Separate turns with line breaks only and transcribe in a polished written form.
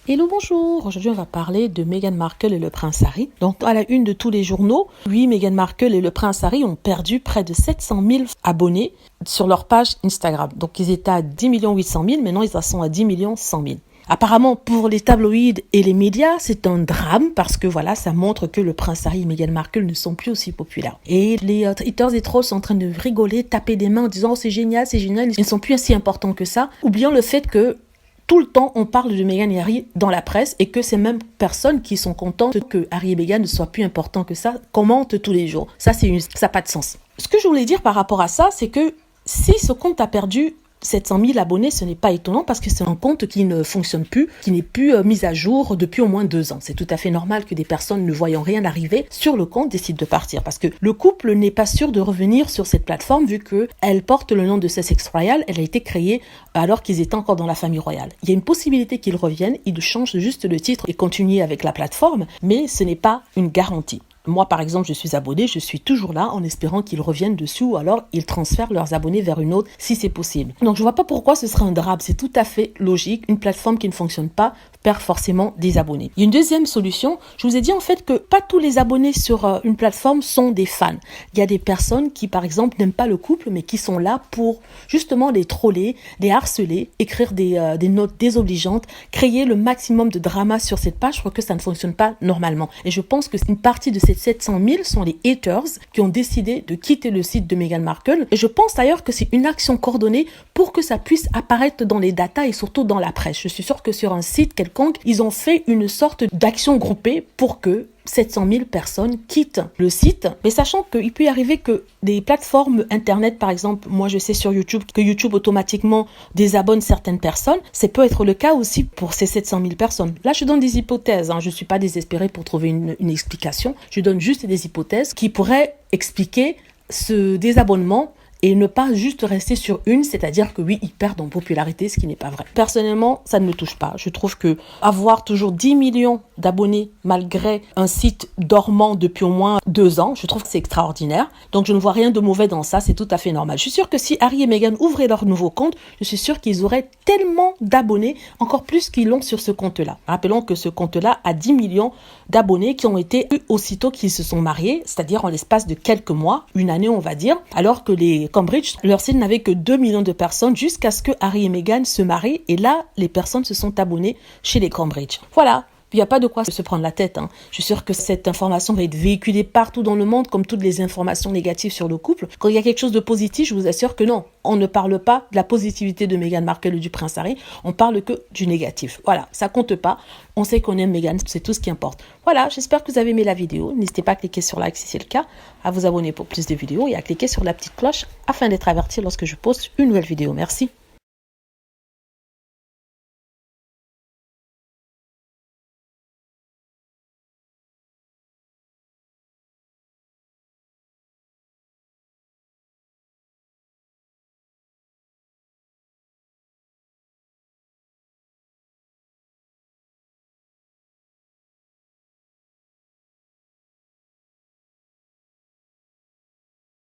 Hello, bonjour. Aujourd'hui, on va parler de Meghan Markle et le prince Harry. Donc, à la une de tous les journaux, oui, Meghan Markle et le prince Harry ont perdu près de 700 000 abonnés sur leur page Instagram. Donc, ils étaient à 10 800 000, maintenant ils en sont à 10 100 000. Apparemment, pour les tabloïds et les médias, c'est un drame parce que voilà, ça montre que le prince Harry et Meghan Markle ne sont plus aussi populaires. Et les haters et trolls sont en train de rigoler, taper des mains en disant « Oh, c'est génial, ils ne sont plus aussi importants que ça », oubliant le fait que tout le temps, on parle de Meghan et Harry dans la presse et que ces mêmes personnes qui sont contentes que Harry et Meghan ne soient plus importants que ça commentent tous les jours. Ça n'a pas de sens. Ce que je voulais dire par rapport à ça, c'est que si ce compte a perdu 700 000 abonnés, ce n'est pas étonnant parce que c'est un compte qui ne fonctionne plus, qui n'est plus mis à jour depuis au moins 2 ans. C'est tout à fait normal que des personnes ne voyant rien arriver sur le compte décident de partir parce que le couple n'est pas sûr de revenir sur cette plateforme vu qu'elle porte le nom de Sussex Royal. Elle a été créée alors qu'ils étaient encore dans la famille royale. Il y a une possibilité qu'ils reviennent, ils changent juste le titre et continuent avec la plateforme, mais ce n'est pas une garantie. Moi, par exemple, je suis abonné, je suis toujours là en espérant qu'ils reviennent dessus ou alors ils transfèrent leurs abonnés vers une autre si c'est possible. Donc, je vois pas pourquoi ce serait un drame. C'est tout à fait logique. Une plateforme qui ne fonctionne pas perd forcément des abonnés. Il y a une deuxième solution. Je vous ai dit en fait que pas tous les abonnés sur une plateforme sont des fans. Il y a des personnes qui, par exemple, n'aiment pas le couple mais qui sont là pour justement les troller, les harceler, écrire des notes désobligeantes, créer le maximum de drama sur cette page. Je crois que ça ne fonctionne pas normalement. Et je pense que une partie de ces 700 000 sont les haters qui ont décidé de quitter le site de Meghan Markle. Et je pense d'ailleurs que c'est une action coordonnée pour que ça puisse apparaître dans les datas et surtout dans la presse. Je suis sûre que sur un site quelconque, ils ont fait une sorte d'action groupée pour que 700 000 personnes quittent le site, mais sachant qu'il peut y arriver que des plateformes internet, par exemple, moi je sais sur YouTube que YouTube automatiquement désabonne certaines personnes, ça peut être le cas aussi pour ces 700 000 personnes. Là, je donne des hypothèses, je ne suis pas désespérée pour trouver une explication, je donne juste des hypothèses qui pourraient expliquer ce désabonnement et ne pas juste rester sur une, c'est-à-dire que oui, ils perdent en popularité, ce qui n'est pas vrai. Personnellement, ça ne me touche pas. Je trouve que avoir toujours 10 millions d'abonnés malgré un site dormant depuis au moins 2 ans, je trouve que c'est extraordinaire. Donc je ne vois rien de mauvais dans ça, c'est tout à fait normal. Je suis sûre que si Harry et Meghan ouvraient leur nouveau compte, je suis sûre qu'ils auraient tellement d'abonnés, encore plus qu'ils l'ont sur ce compte-là. Rappelons que ce compte-là a 10 millions d'abonnés qui ont été aussitôt qu'ils se sont mariés, c'est-à-dire en l'espace de quelques mois, une année on va dire, alors que les Cambridge, leur site n'avait que 2 millions de personnes jusqu'à ce que Harry et Meghan se marient et là, les personnes se sont abonnées chez les Cambridge. Voilà. Il n'y a pas de quoi se prendre la tête. Je suis sûre que cette information va être véhiculée partout dans le monde, comme toutes les informations négatives sur le couple. Quand il y a quelque chose de positif, je vous assure que non. On ne parle pas de la positivité de Meghan Markle ou du prince Harry. On parle que du négatif. Voilà, ça compte pas. On sait qu'on aime Meghan, c'est tout ce qui importe. Voilà, j'espère que vous avez aimé la vidéo. N'hésitez pas à cliquer sur like si c'est le cas, à vous abonner pour plus de vidéos et à cliquer sur la petite cloche afin d'être averti lorsque je poste une nouvelle vidéo. Merci.